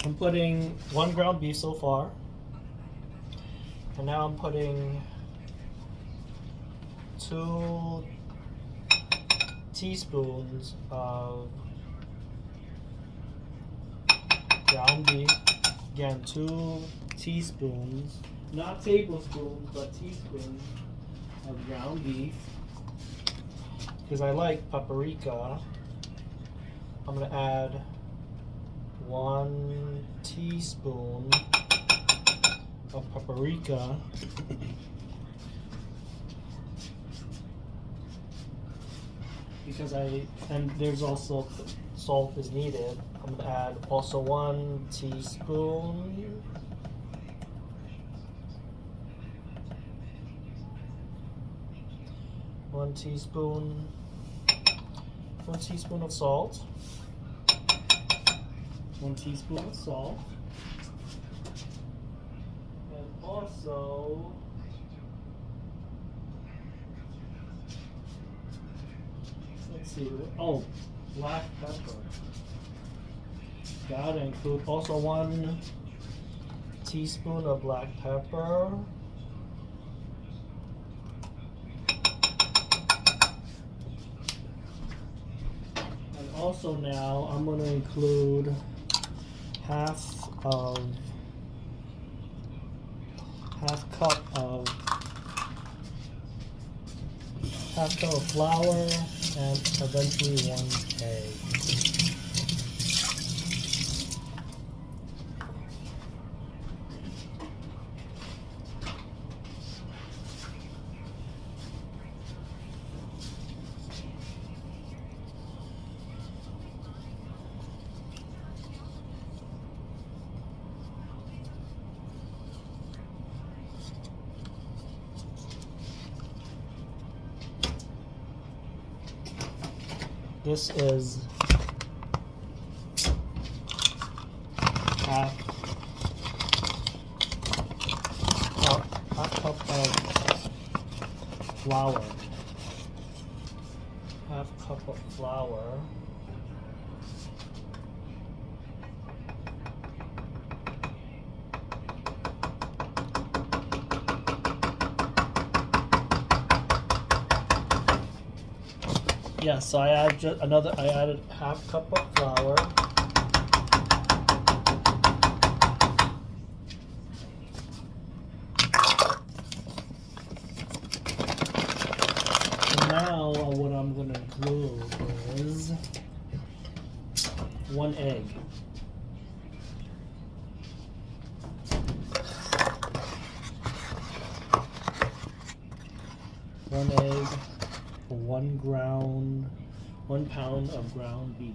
I'm putting 1 ground beef so far. And now I'm putting 2 teaspoons of ground beef. Again, 2 teaspoons, not tablespoons, but teaspoons of ground beef. Because I like paprika, I'm going to add 1 teaspoon of paprika. Because and there's also salt is needed. I'm going to add also 1 teaspoon. One teaspoon of salt. 1 teaspoon of salt. And also let's see. Oh, black pepper. Gotta include also 1 teaspoon of black pepper. And also now I'm going to include half cup of flour and eventually 1 egg. This is half cup of flour. Half cup of flour. Yeah, so I added half cup of flour. And now what I'm going to include is 1 egg. One egg for 1 pound of ground beef.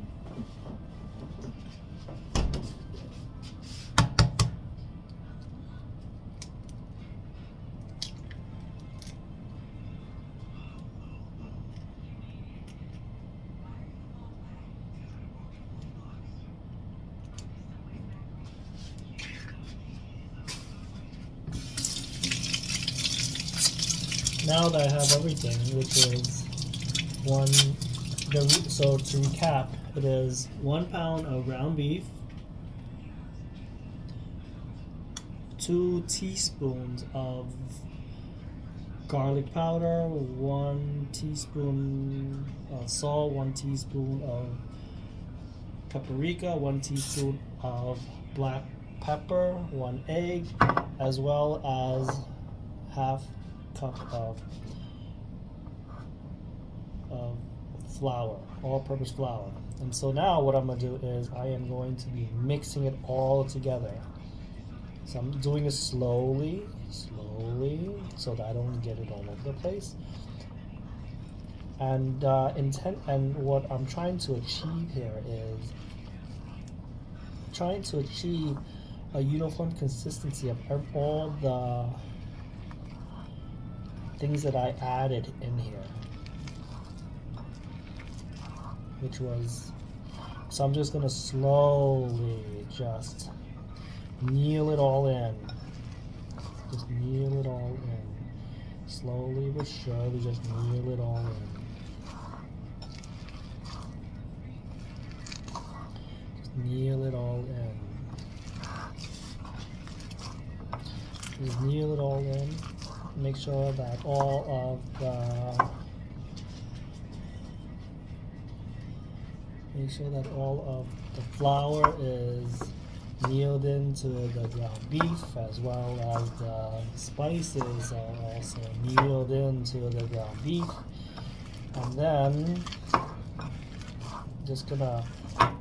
Now that I have everything, which is so to recap, it is 1 pound of ground beef, 2 teaspoons of garlic powder, 1 teaspoon of salt, 1 teaspoon of paprika, 1 teaspoon of black pepper, 1 egg, as well as half cup of flour, all-purpose flour. And so now what I'm going to do is I am going to be mixing it all together. So I'm doing it slowly, so that I don't get it all over the place. And what I'm trying to achieve here is trying to achieve a uniform consistency of all the things that I added in here, which was, so I'm just gonna slowly just kneel it all in. Just kneel it all in. Slowly but surely, just kneel it all in. Just kneel it all in. Just kneel it all in. Make sure that all of the flour is kneeled into the ground beef, as well as the spices are also kneeled into the ground beef. And then just gonna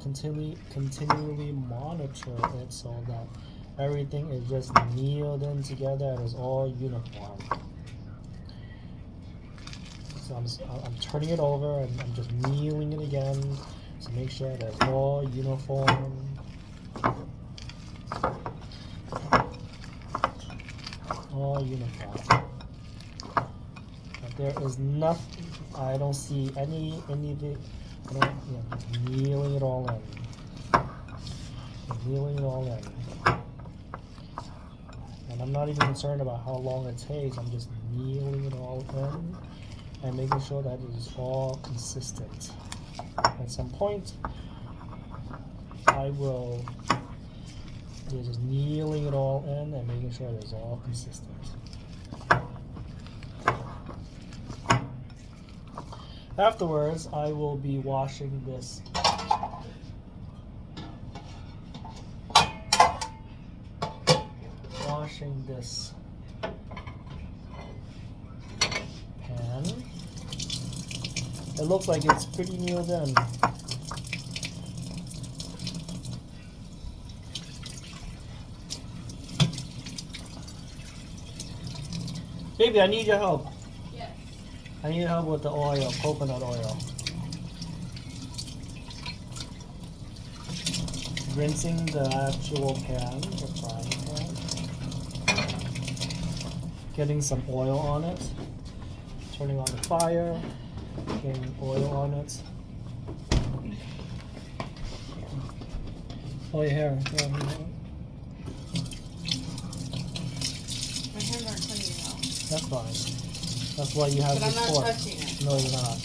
continually monitor it so that everything is just kneeled in together and is all uniform. So I'm turning it over and I'm just kneeling it again to make sure that it's all uniform. All uniform. But there is nothing. I don't see any of it. Just kneeling it all in. Kneeling it all in. And I'm not even concerned about how long it takes. I'm just kneeling it all in and making sure that it is all consistent. At some point, I will just kneeling it all in and making sure it is all consistent. Afterwards, I will be washing this pan. It looks like it's pretty kneeled in. Baby, I need your help. Yes. I need help with the oil, coconut oil. Rinsing the actual pan, the frying pan. Getting some oil on it. Turning on the fire. Getting oil on it. Oh, your hair. Yeah, My hands aren't clean enough. that's fine. That's why you have But I'm this not fork. touching it. No, you're not.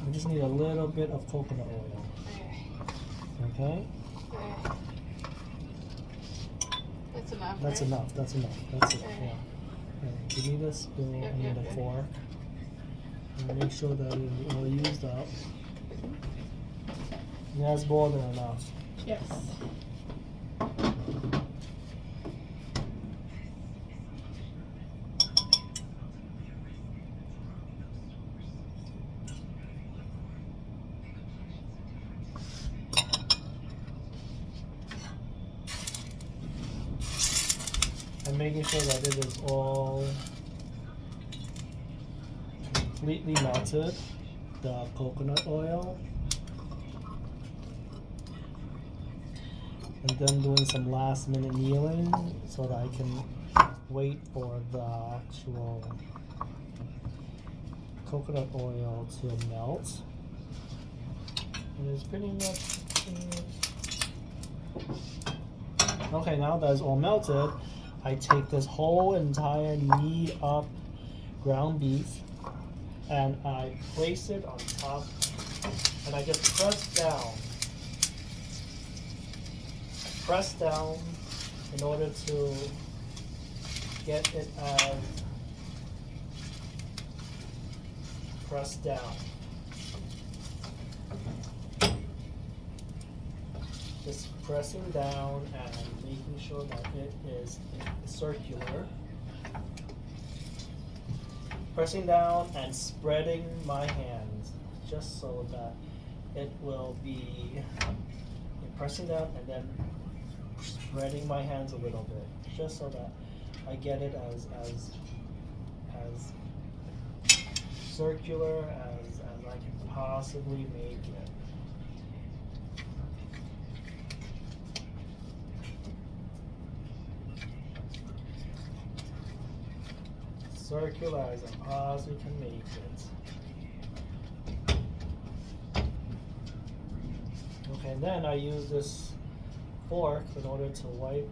We just need a little bit of coconut oil. Okay. Okay? Okay. That's enough, That's right? enough. That's enough. That's it. Okay. Yeah. Yeah. Give me the spoon. Yep, I need yep, a yep. fork. And make sure that it's all used up. That's more than enough. Yes. And making sure that it is all completely melted, the coconut oil. And then doing some last minute kneeling so that I can wait for the actual coconut oil to melt. And it's pretty much okay. Now that it's all melted, I take this whole entire knead up ground beef and I place it on top and I just press down in order to get it as pressed down. Just pressing down and making sure that it is circular. Pressing down and spreading my hands just so that it will be pressing down and then spreading my hands a little bit just so that I get it as circular as I can possibly make it. Circular as I possibly can make it. Okay, and then I use this fork in order to wipe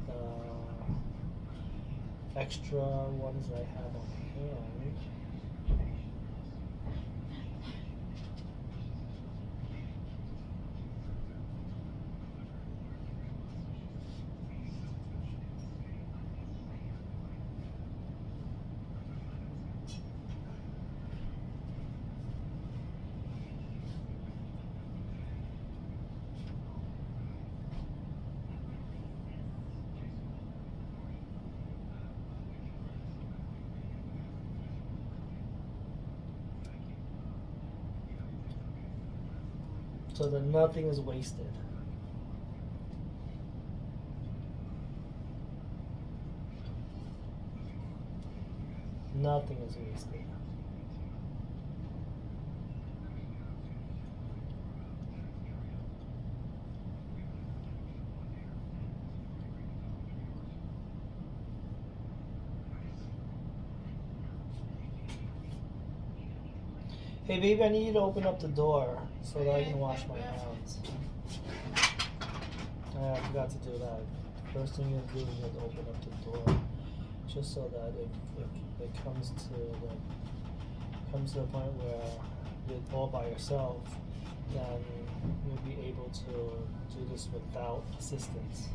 the extra ones that I have on hand. so that nothing is wasted. Nothing is wasted. Hey baby, I need you to open up the door so that I can wash my hands. I forgot to do that. First thing you do is you have to open up the door, just so that if it comes to the point where you're all by yourself, then you'll be able to do this without assistance.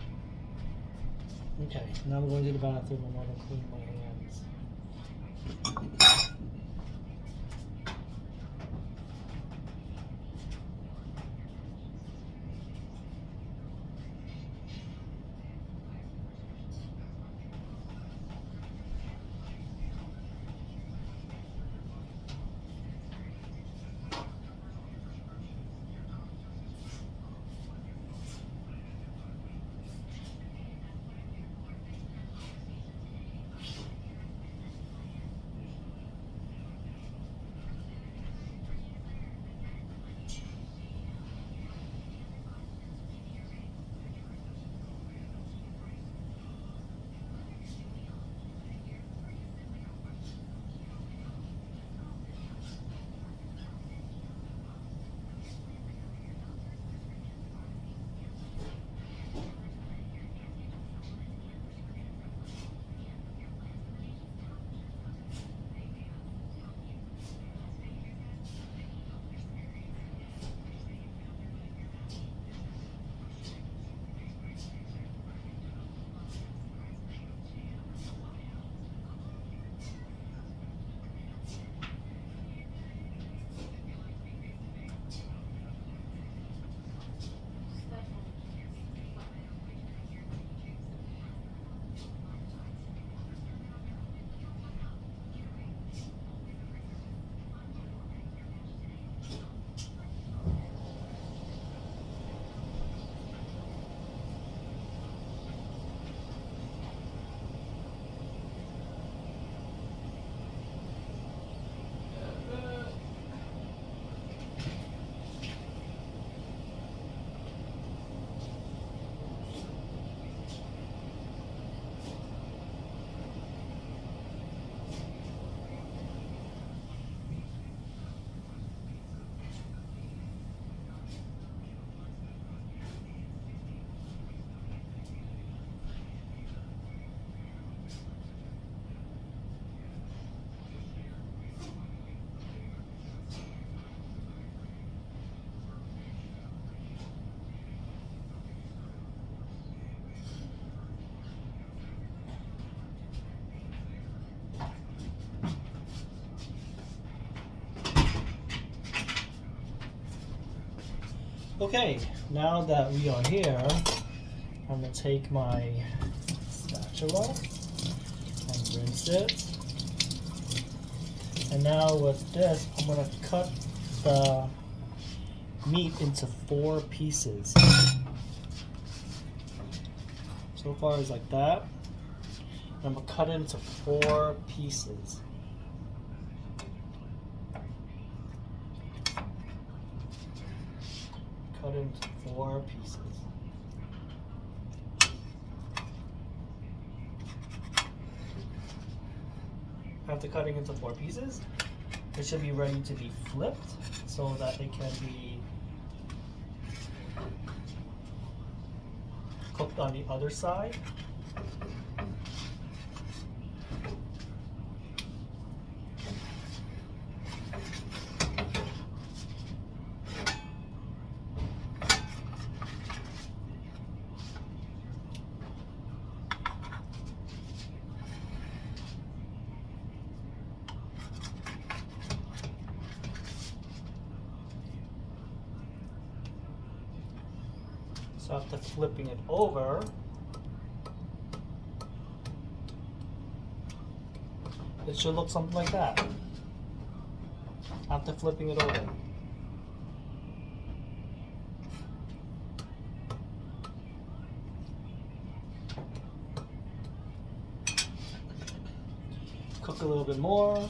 Okay, now I'm going to the bathroom and I want to clean my hands. Okay, now that we are here, I'm going to take my spatula and rinse it. And now with this, I'm going to cut the meat into 4 pieces. So far it's like that. And I'm going to cut it into 4 pieces. Cut it into 4 pieces. After cutting into 4 pieces, it should be ready to be flipped so that it can be cooked on the other side. So after flipping it over, it should look something like that. After flipping it over. cook a little bit more.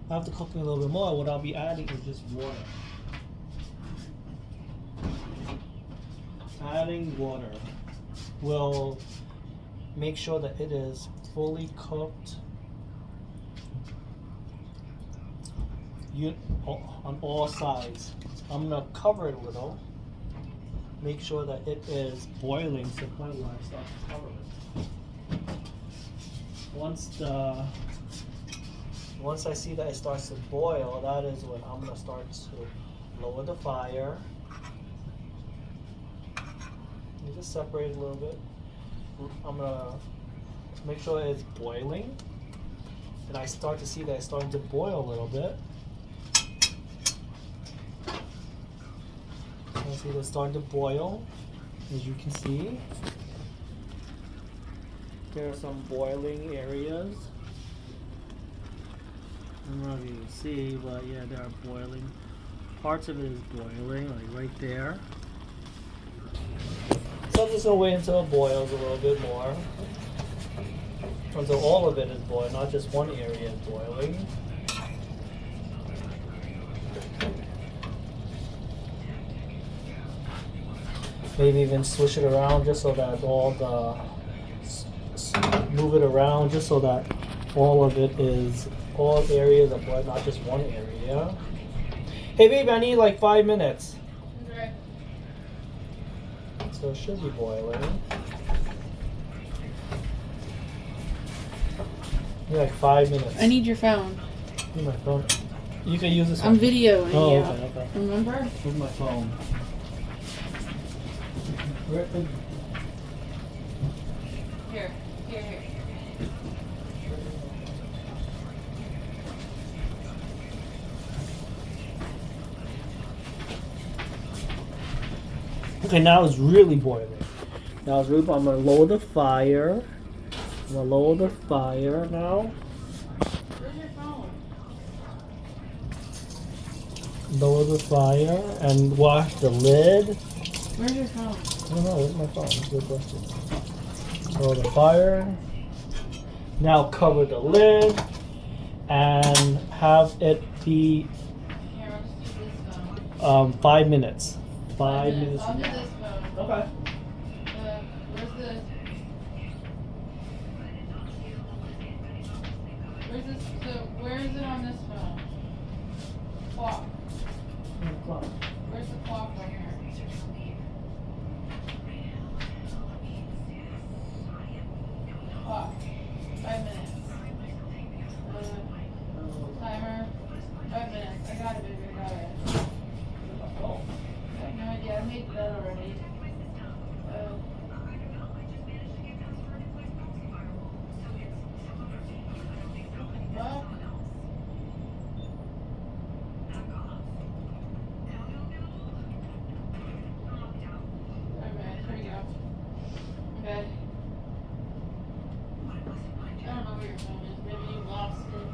After cooking a little bit more, what I'll be adding is just water. Adding water will make sure that it is fully cooked on all sides. I'm gonna cover it a little, make sure that it is boiling, so probably when I start to cover it. Once I see that it starts to boil, that is when I'm gonna start to lower the fire. You just separate it a little bit. I'm gonna make sure it's boiling, and I start to see that it's starting to boil a little bit. I see that it's starting to boil, as you can see. There are some boiling areas. I don't know if you can see, but yeah, there are boiling. Parts of it is boiling, like right there. So I'm just gonna wait until it boils a little bit more. Until all of it is boiling, not just one area is boiling. Maybe even switch it around just so that move it around just so that all areas are boiled, not just one area. Hey baby, I need like 5 minutes. Okay. So it should be boiling. Need like 5 minutes. I need your phone. Need my phone. You can use this one. I'm videoing Oh, you. okay. Remember? Where's my phone? Where is Here. Okay, now it's really boiling. Now it's really. I'm gonna lower the fire. I'm gonna lower the fire now. Where's your phone? Lower the fire and wash the lid. Where's your phone? I don't know. Where's my phone? That's a good question. Lower the fire. Now cover the lid and have it be Here, I'll just do this phone. 5 minutes. 5 minutes. I'll do this phone. Okay. Where's this? So where is it on this phone? Clock. Where's the clock on here? Clock. 5 minutes. Timer. 5 minutes. I got it, baby. I got it. I have no idea. I made that already. What? Alright, here we go. Okay. I don't know where your phone is. Maybe you lost it.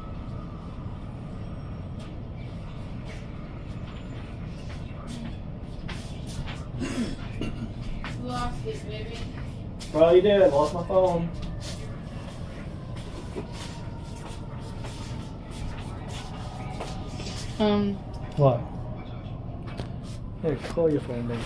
Lost it, baby. Probably did. Lost my phone. What? Here, call your phone then.